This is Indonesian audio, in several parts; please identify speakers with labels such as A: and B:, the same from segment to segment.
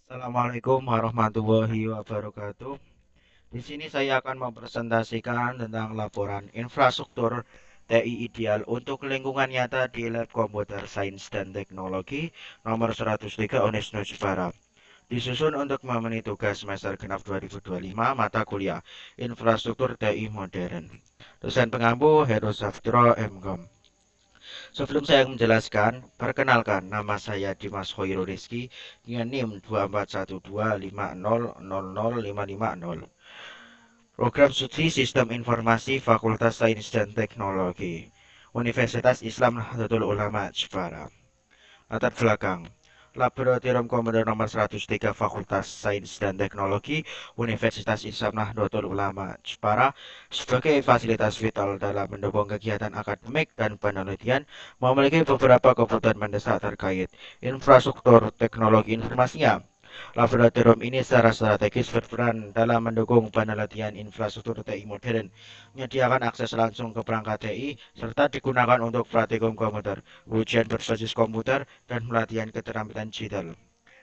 A: Assalamualaikum warahmatullahi wabarakatuh. Di sini saya akan mempresentasikan tentang laporan infrastruktur TI ideal untuk lingkungan nyata di Lab Komputer Sains dan Teknologi nomor 103 Unisnu Jepara. Disusun untuk memenuhi tugas semester genap 2025 mata kuliah Infrastruktur TI Modern. Dosen pengampu Heru Safdro MKOM. Sebelum saya menjelaskan, perkenalkan nama saya Dimas Khoirul Rizky dengan NIM 241250000550. Program Studi Sistem Informasi Fakultas Sains dan Teknologi Universitas Islam Nahdlatul Ulama Jepara. Latar belakang Laboratorium Komputer nomor 103 Fakultas Sains dan Teknologi Universitas Islam Nahdlatul Ulama Jepara sebagai fasilitas vital dalam mendukung kegiatan akademik dan penelitian memiliki beberapa kebutuhan mendesak terkait infrastruktur teknologi informasinya. Laboratorium ini secara strategis berperan dalam mendukung penelitian infrastruktur TI modern, menyediakan akses langsung ke perangkat TI, serta digunakan untuk praktikum komputer, ujian berbasis komputer, dan pelatihan keterampilan digital.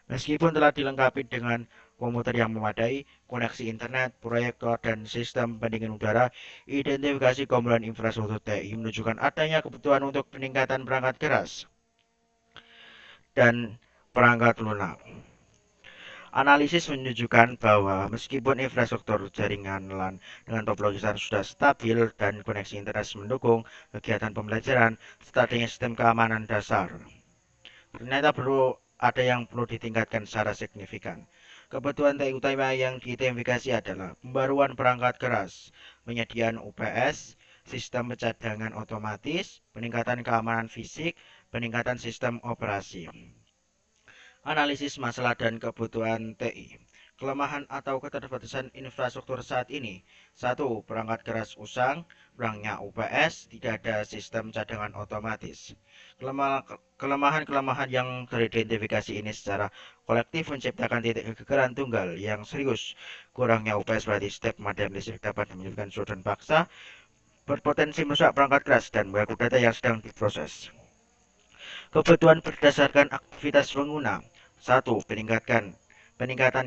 A: Meskipun telah dilengkapi dengan komputer yang memadai, koneksi internet, proyektor, dan sistem pendingin udara, identifikasi komponen infrastruktur TI menunjukkan adanya kebutuhan untuk peningkatan perangkat keras dan perangkat lunak. Analisis menunjukkan bahwa meskipun infrastruktur jaringan LAN dengan topologi sudah stabil dan koneksi internet mendukung kegiatan pembelajaran serta dengan sistem keamanan dasar, ternyata perlu ditingkatkan secara signifikan. Kebutuhan TI utama yang diidentifikasi adalah pembaruan perangkat keras, penyediaan UPS, sistem pencadangan otomatis, peningkatan keamanan fisik, peningkatan sistem operasi. Analisis masalah dan kebutuhan TI. Kelemahan atau keterbatasan infrastruktur saat ini. Satu, perangkat keras usang, kurangnya UPS, tidak ada sistem cadangan otomatis. Kelemahan-kelemahan yang teridentifikasi ini secara kolektif menciptakan titik kegagalan tunggal yang serius. Kurangnya UPS berarti step madam listrik dapat menyebabkan shutdown paksa, berpotensi merusak perangkat keras dan mengganggu data yang sedang diproses. Kebutuhan berdasarkan aktivitas pengguna. Satu, peningkatan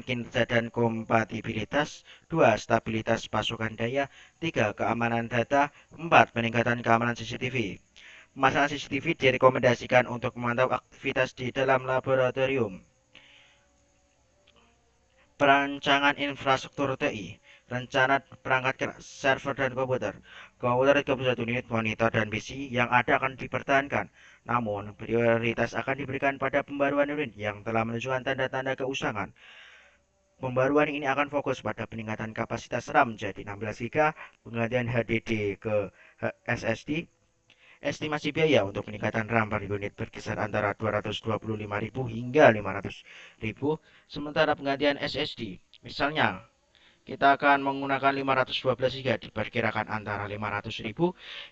A: kinerja dan kompatibilitas. Dua, stabilitas pasokan daya. Tiga, keamanan data. Empat, peningkatan keamanan CCTV. Pemasangan CCTV direkomendasikan untuk memantau aktivitas di dalam laboratorium. Perancangan infrastruktur TI, rencana perangkat keras, server dan komputer. Komputer 31 unit monitor dan PC yang ada akan dipertahankan. Namun, prioritas akan diberikan pada pembaruan unit yang telah menunjukkan tanda-tanda keusangan. Pembaruan ini akan fokus pada peningkatan kapasitas RAM jadi 16 GB, penggantian HDD ke SSD. Estimasi biaya untuk peningkatan RAM per unit berkisar antara 225.000 hingga 500.000, sementara penggantian SSD, misalnya kita akan menggunakan 512 GB, diperkirakan antara 500.000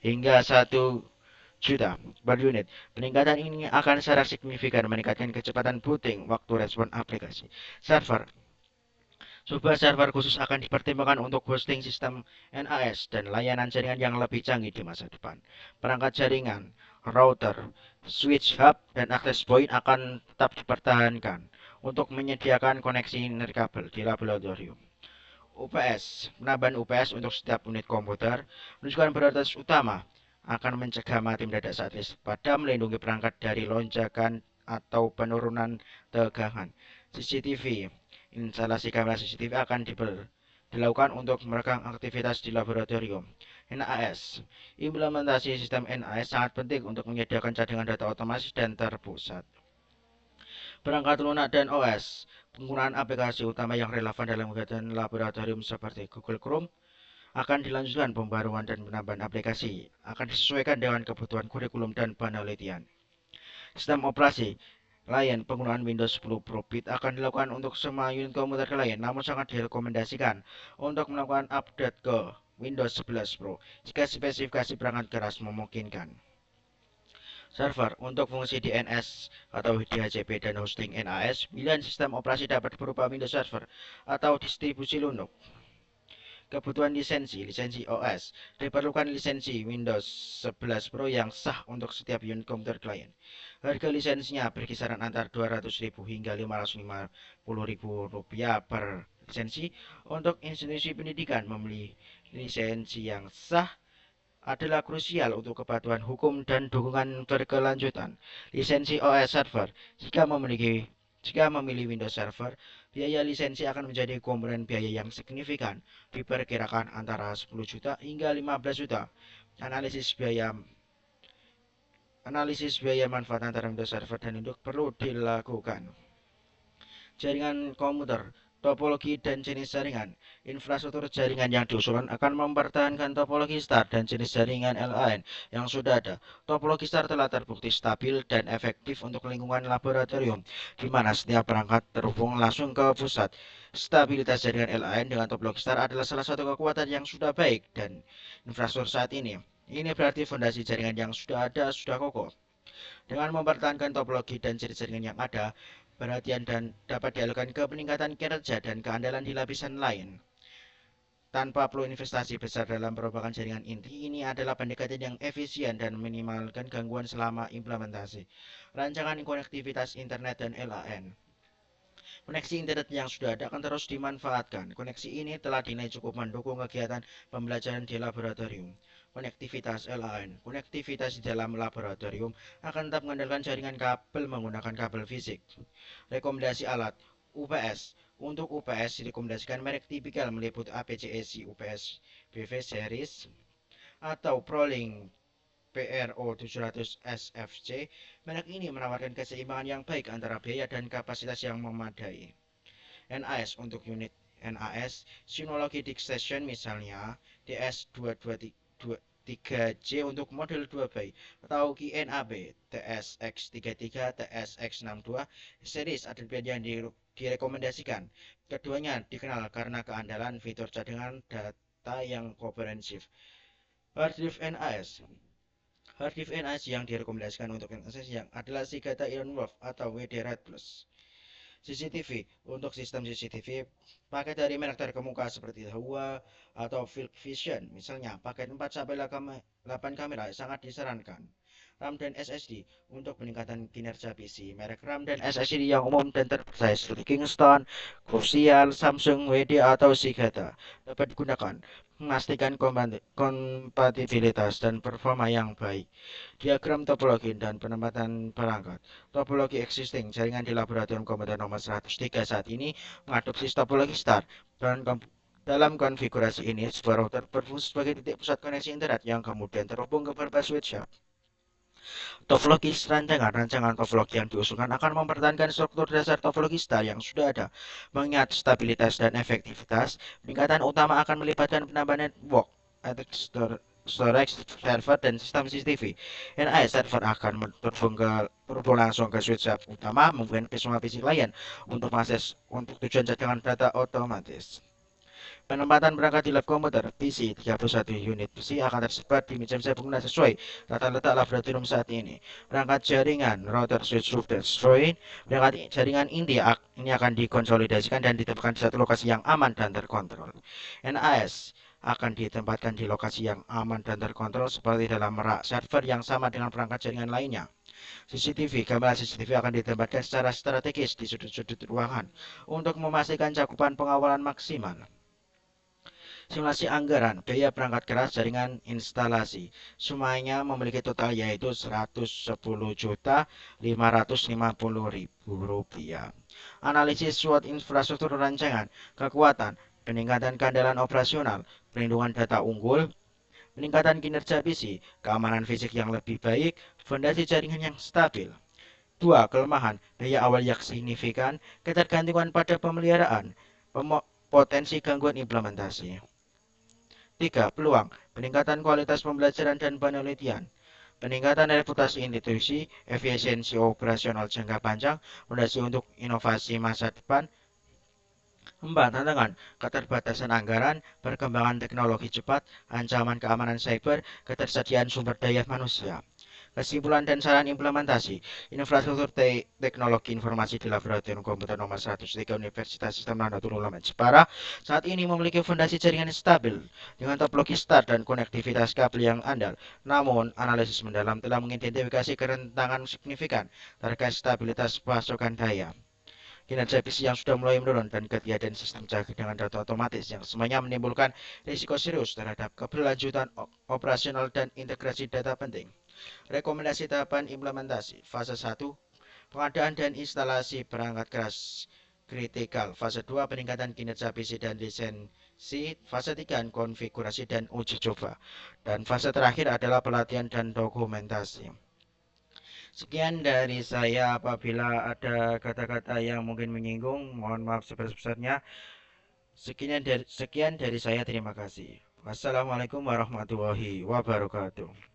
A: hingga 1 juta per unit. Peningkatan ini akan secara signifikan meningkatkan kecepatan booting, waktu respon aplikasi. Server Sebuah server khusus akan dipertimbangkan untuk hosting sistem NAS dan layanan jaringan yang lebih canggih di masa depan. Perangkat jaringan, router, switch hub, dan access point akan tetap dipertahankan untuk menyediakan koneksi nirkabel di laboratorium. UPS, penambahan UPS untuk setiap unit komputer menunjukkan prioritas utama akan mencegah mati mendadak saat listrik padam, melindungi perangkat dari lonjakan atau penurunan tegangan. CCTV, instalasi kamera CCTV akan dilakukan untuk merekam aktivitas di laboratorium. NAS, implementasi sistem NAS sangat penting untuk menyediakan cadangan data otomatis dan terpusat. Perangkat lunak dan OS, penggunaan aplikasi utama yang relevan dalam kegiatan laboratorium seperti Google Chrome akan dilanjutkan. Pembaruan dan penambahan aplikasi akan disesuaikan dengan kebutuhan kurikulum dan penelitian. Sistem operasi klien, penggunaan Windows 10 Pro Bit akan dilakukan untuk semua unit komputer klien, namun sangat direkomendasikan untuk melakukan update ke Windows 11 Pro jika spesifikasi perangkat keras memungkinkan. Server untuk fungsi DNS atau DHCP dan hosting NAS, pilihan sistem operasi dapat berupa Windows Server atau distribusi Linux. Kebutuhan lisensi OS. Diperlukan lisensi Windows 11 Pro yang sah untuk setiap unit komputer klien. Harga lisensinya berkisaran antara 200.000 hingga 550.000 rupiah per lisensi. Untuk institusi pendidikan, membeli lisensi yang sah adalah krusial untuk kepatuhan hukum dan dukungan berkelanjutan. Lisensi OS server. Jika memilih Windows Server, biaya lisensi akan menjadi komponen biaya yang signifikan, diperkirakan antara 10 juta hingga 15 juta. Analisis biaya manfaat antara Windows Server dan Linux perlu dilakukan. Jaringan komputer, topologi dan jenis jaringan. Infrastruktur jaringan yang diusulkan akan mempertahankan topologi STAR dan jenis jaringan LAN yang sudah ada. Topologi STAR telah terbukti stabil dan efektif untuk lingkungan laboratorium, di mana setiap perangkat terhubung langsung ke pusat. Stabilitas jaringan LAN dengan topologi STAR adalah salah satu kekuatan yang sudah baik dan infrastruktur saat ini. Ini berarti fondasi jaringan yang sudah ada sudah kokoh. Dengan mempertahankan topologi dan jenis jaringan yang ada, perhatian dan dapat dialihkan ke peningkatan kinerja dan keandalan di lapisan lain. Tanpa perlu investasi besar dalam perubahan jaringan inti, ini adalah pendekatan yang efisien dan minimalkan gangguan selama implementasi. Rancangan konektivitas internet dan LAN. Koneksi internet yang sudah ada akan terus dimanfaatkan. Koneksi ini telah dinilai cukup mendukung kegiatan pembelajaran di laboratorium. Konektivitas LAN. Konektivitas di dalam laboratorium akan tetap mengandalkan jaringan kabel menggunakan kabel fisik. Rekomendasi alat UPS. Untuk UPS direkomendasikan merek tipikal meliputi APCSI UPS BV series atau ProLink PRO 700 SFC. Merek ini menawarkan keseimbangan yang baik antara biaya dan kapasitas yang memadai. NAS untuk unit NAS, Synology DiskStation misalnya DS223J untuk model 2 bay atau QNAB TSX33, TSX62 series ada yang direkomendasikan. Keduanya dikenal karena keandalan fitur cadangan data yang komprehensif. Hard drive NAS. Hard drive NAS yang direkomendasikan untuk NAS yang adalah Seagate Ironwolf atau WD-Red Plus. CCTV. Untuk sistem CCTV, paket dari merek terkemuka seperti Hua atau Field Vision, misalnya paket 4-8 kamera sangat disarankan. RAM dan SSD. Untuk peningkatan kinerja PC, merek RAM dan SSD yang umum dan terpercaya seperti Kingston, Crucial, Samsung, WD atau Seagate dapat digunakan. Memastikan kompatibilitas dan performa yang baik. Diagram topologi dan penempatan perangkat. Topologi existing jaringan di laboratorium komputer nomor 103 saat ini mengadopsi topologi STAR. Dalam konfigurasi ini, sebuah router berfungsi sebagai titik pusat koneksi internet yang kemudian terhubung ke berbagai switch. Topologi rancangan topologi yang diusulkan akan mempertahankan struktur dasar topologi STAR yang sudah ada. Mengingat stabilitas dan efektivitas, peningkatan utama akan melibatkan penambahan network, storage, server, dan sistem CCTV. NAS server akan terhubung langsung ke switch utama, mungkin ke semua PC klien untuk mengakses untuk tujuan cadangan data otomatis. Penempatan perangkat di lab komputer PC 31 unit PC akan tersebar di meja-meja pengguna sesuai tata letak laboratorium saat ini. Perangkat jaringan router switch router destroy. Perangkat jaringan inti ini akan dikonsolidasikan dan ditempatkan di satu lokasi yang aman dan terkontrol. NAS akan ditempatkan di lokasi yang aman dan terkontrol seperti dalam rak server yang sama dengan perangkat jaringan lainnya. CCTV, kamera CCTV akan ditempatkan secara strategis di sudut-sudut ruangan untuk memastikan cakupan pengawalan maksimal. Simulasi anggaran, biaya perangkat keras jaringan instalasi. Semuanya memiliki total yaitu Rp110.550.000. Analisis SWOT infrastruktur rancangan, kekuatan, peningkatan keandalan operasional, perlindungan data unggul, peningkatan kinerja PC, keamanan fisik yang lebih baik, fondasi jaringan yang stabil. 2. Kelemahan, biaya awal yang signifikan, ketergantungan pada pemeliharaan, potensi gangguan implementasi. 3. Peluang, peningkatan kualitas pembelajaran dan penelitian, peningkatan reputasi institusi, efisiensi operasional jangka panjang, fondasi untuk inovasi masa depan. 4. Tantangan, keterbatasan anggaran, perkembangan teknologi cepat, ancaman keamanan cyber, ketersediaan sumber daya manusia. Kesimpulan dan saran implementasi infrastruktur teknologi informasi di Laboratorium Komputer nomor 103 Universitas Sistem Nahdlatul Ulama Jepara saat ini memiliki fondasi jaringan stabil dengan topologi start dan konektivitas kabel yang andal. Namun, analisis mendalam telah mengidentifikasi kerentanan signifikan terkait stabilitas pasokan daya. Kinerja PC yang sudah mulai menurun dan ketiadaan sistem jaga dengan data otomatis yang semuanya menimbulkan risiko serius terhadap keberlanjutan operasional dan integrasi data penting. Rekomendasi tahapan implementasi. Fase 1, pengadaan dan instalasi perangkat keras kritikal. Fase 2, peningkatan kinerja PC dan lisensi. Fase 3, konfigurasi dan uji coba. Dan fase terakhir adalah pelatihan dan dokumentasi. Sekian dari saya, apabila ada kata-kata yang mungkin menyinggung, mohon maaf sebesar-besarnya. Sekian dari saya, terima kasih. Wassalamualaikum warahmatullahi wabarakatuh.